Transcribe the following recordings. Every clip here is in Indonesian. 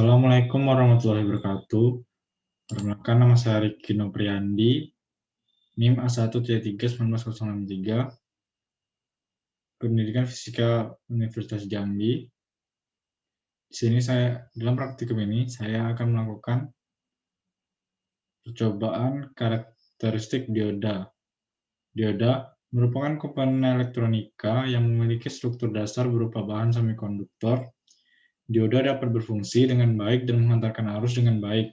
Assalamualaikum warahmatullahi wabarakatuh. Perkenalkan, nama saya Riki Nopriandi, NIM A1-3-19063, Pendidikan Fisika Universitas Jambi. Di sini dalam praktikum ini, saya akan melakukan percobaan karakteristik dioda. Dioda merupakan komponen elektronika yang memiliki struktur dasar berupa bahan semikonduktor. Dioda dapat berfungsi dengan baik dan menghantarkan arus dengan baik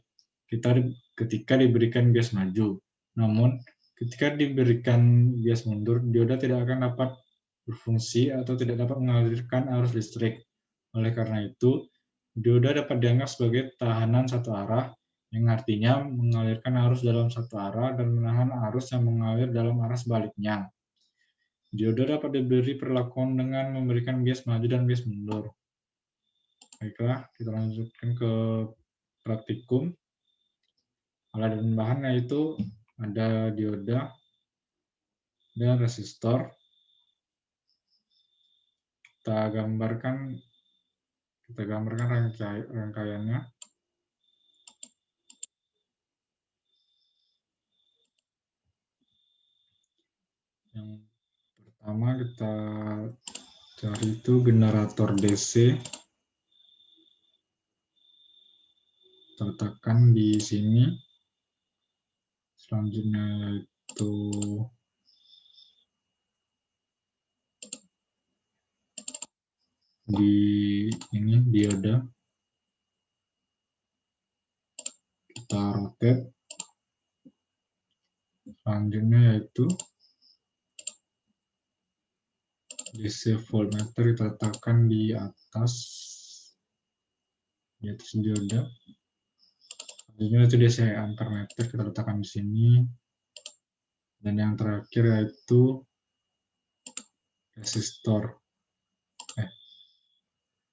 ketika diberikan bias maju. Namun, ketika diberikan bias mundur, dioda tidak akan dapat berfungsi atau tidak dapat mengalirkan arus listrik. Oleh karena itu, dioda dapat dianggap sebagai tahanan satu arah, yang artinya mengalirkan arus dalam satu arah dan menahan arus yang mengalir dalam arah sebaliknya. Dioda dapat diberi perlakuan dengan memberikan bias maju dan bias mundur. Baiklah, kita lanjutkan ke praktikum. Alat dan bahan yaitu ada dioda dan resistor. Kita gambarkan rangkaiannya. Yang pertama kita cari itu generator DC. Kita letakkan di sini. Selanjutnya yaitu di ini dioda. Kita rotate. Selanjutnya yaitu DC voltmeter, kita letakkan di atas dioda. Selanjutnya itu DC ampermeter, kita letakkan di sini. Dan yang terakhir yaitu resistor.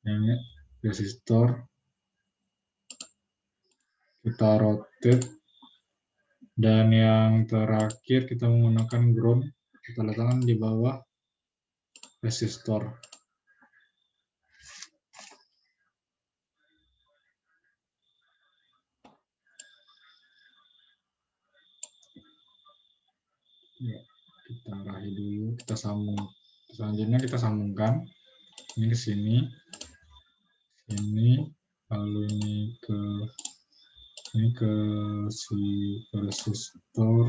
Ini resistor. Kita rotate. Dan yang terakhir kita menggunakan ground. Kita letakkan di bawah resistor. Ya, kita arahi dulu, kita sambung. Selanjutnya kita sambungkan ini ke sini, lalu ini ke si resistor,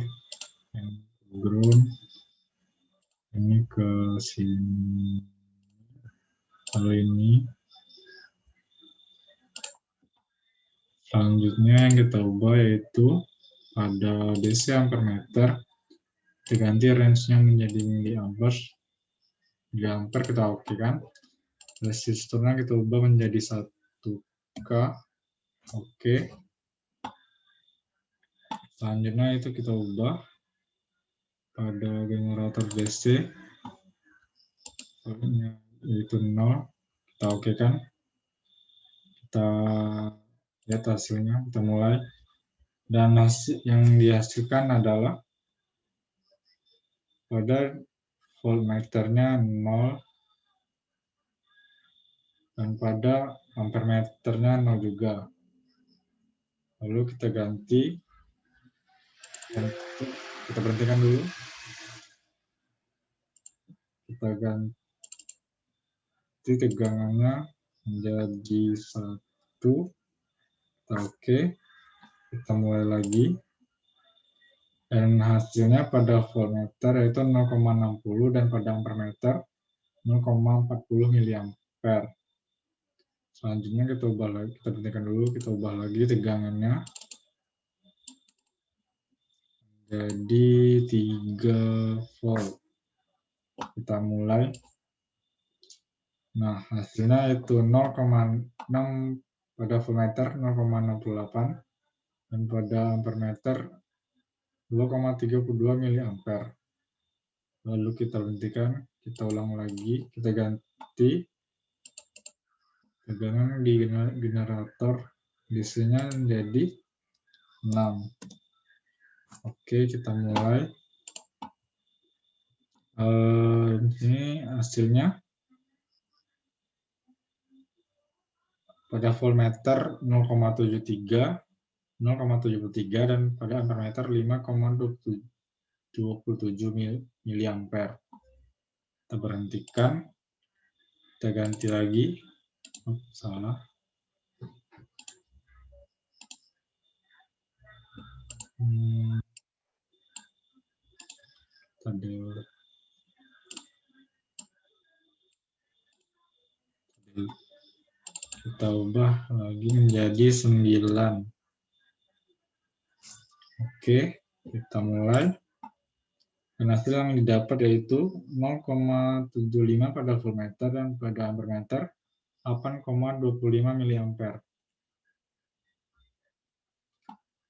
yang ground, ini ke sini, lalu ini. Selanjutnya yang kita ubah yaitu pada DC ampermeter, diganti range-nya menjadi miliampere. Miliampere kita okekan. Resistornya kita ubah menjadi 1K. Oke. Selanjutnya itu kita ubah pada generator DC. Yaitu 0. Kita okekan. Kita lihat hasilnya. Kita mulai. Dan hasil yang dihasilkan adalah pada voltmeternya 0 dan pada ampermeternya 0 juga. Lalu kita ganti, dan kita berhentikan dulu. Kita ganti tegangannya menjadi 1. Kita oke. Kita mulai lagi. Dan hasilnya pada voltmeter yaitu 0,60 dan pada ampermeter 0,40 miliampere. Selanjutnya kita ubah lagi, kita berhentikan dulu, kita ubah lagi tegangannya jadi 3 volt. Kita mulai. Nah, hasilnya itu 0,6 pada voltmeter 0,68 dan pada ampermeter 2,32 miliampere. Lalu kita hentikan, kita ulang lagi, kita ganti tegangan di generator DC-nya menjadi 6. Oke, kita mulai. Ini hasilnya pada voltmeter 0,73 dan pada ampermeter 5,27 miliampere. Kita berhentikan, kita ganti lagi. Salah. Kita ubah lagi menjadi 9. Oke, kita mulai. Dan hasil yang didapat yaitu 0,75 pada voltmeter dan pada ampermeter 8,25 miliampere.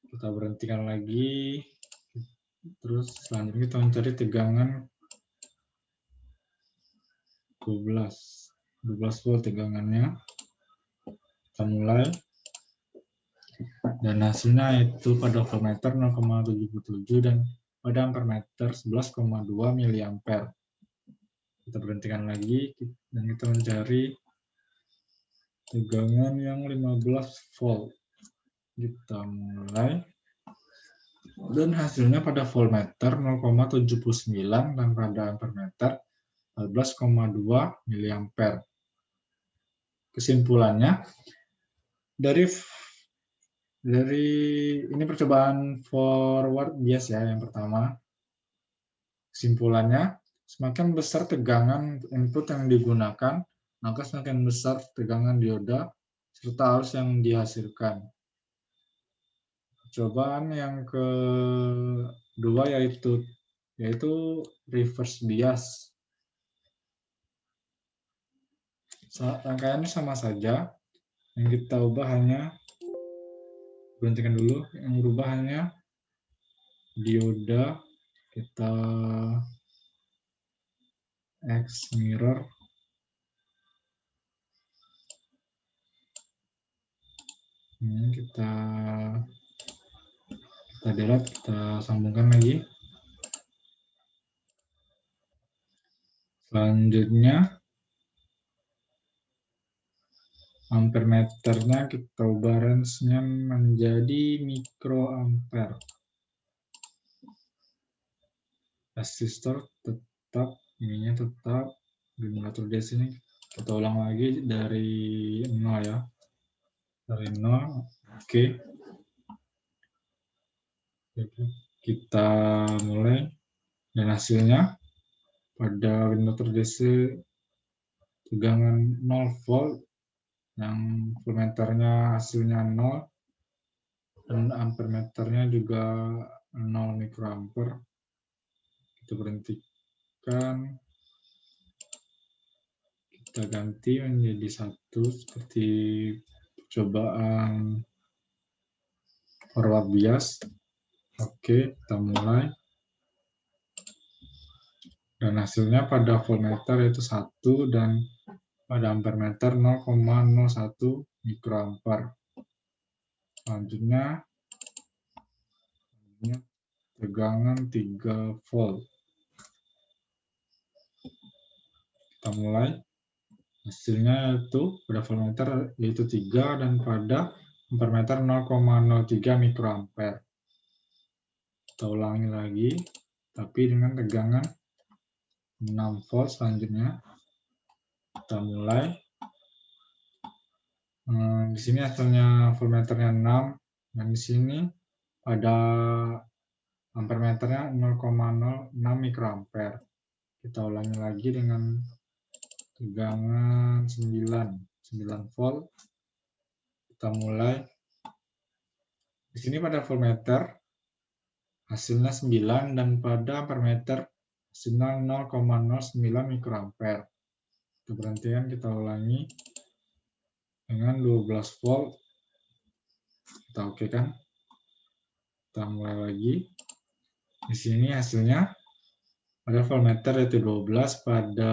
Kita berhentikan lagi. Terus selanjutnya kita mencari tegangan 12 volt tegangannya. Kita mulai. Dan hasilnya itu pada voltmeter 0,77 dan pada ampermeter 11,2 miliampere. Kita berhentikan lagi dan kita mencari tegangan yang 15 volt. Kita mulai. Dan hasilnya pada voltmeter 0,79 dan pada ampermeter 14,2 miliampere. Kesimpulannya, dari ini percobaan forward bias ya yang pertama. Kesimpulannya, semakin besar tegangan input yang digunakan, maka semakin besar tegangan dioda serta arus yang dihasilkan. Percobaan yang kedua yaitu reverse bias. Rangkaiannya sama saja, yang kita ubah hanya, berhentikan dulu, yang berubah hanya dioda, kita X mirror, ini kita delete, kita sambungkan lagi. Selanjutnya ampermeternya kita ubah range-nya menjadi mikroampere. Resistor tetap, ininya tetap, generator DC-nya kita ulang lagi dari 0 ya. Dari 0, oke. Kita mulai, dan hasilnya pada generator DC tegangan 0 volt, yang voltmeternya hasilnya 0, dan ampermeternya juga 0 mikroampere. Kita berhentikan, kita ganti menjadi 1 seperti percobaan forward bias. Oke, kita mulai. Dan hasilnya pada voltmeter yaitu 1 dan pada ampermeter 0,01 mikroampere. Selanjutnya tegangan 3 volt. Kita mulai. Hasilnya yaitu pada voltmeter yaitu 3 dan pada ampermeter 0,03 mikroampere. Kita ulangi lagi, tapi dengan tegangan 6 volt. Selanjutnya kita mulai. Di sini hasilnya voltmeternya 6 dan di sini pada ampermeternya 0,06 mikroampere. Kita ulangi lagi dengan tegangan 9 volt. Kita mulai. Di sini pada voltmeter hasilnya 9 dan pada ampermeter hasilnya 0,09 mikroampere. Kita berhentikan, kita ulangi dengan 12 volt. Kita oke kan? Kita mulai lagi. Di sini hasilnya pada voltmeter yaitu 12, pada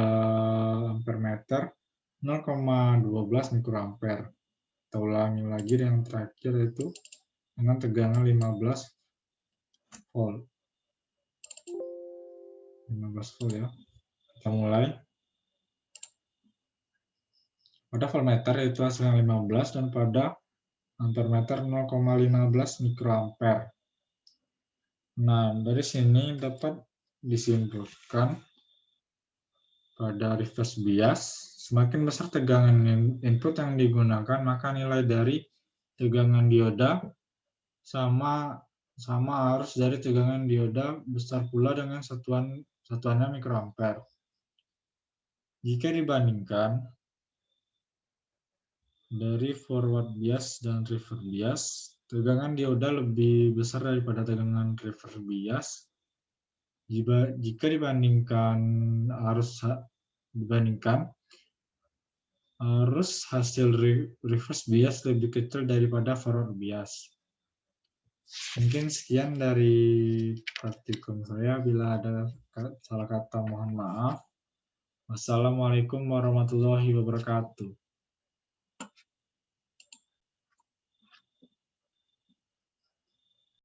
ampermeter 0,12 mikroampere. Kita ulangi lagi yang terakhir yaitu dengan tegangan 15 volt. 15 volt ya. Kita mulai. pada voltmeter yaitu hasilnya 15 dan pada ampermeter 0,15 mikroampere. Nah, dari sini dapat disimpulkan pada reverse bias, semakin besar tegangan input yang digunakan, maka nilai dari tegangan dioda sama arus dari tegangan dioda besar pula dengan satuannya mikroampere. Jika dibandingkan dari forward bias dan reverse bias, tegangan dioda lebih besar daripada tegangan reverse bias. Jika dibandingkan arus hasil reverse bias lebih kecil daripada forward bias. Mungkin sekian dari praktikum saya. Bila ada salah kata mohon maaf. Wassalamualaikum warahmatullahi wabarakatuh.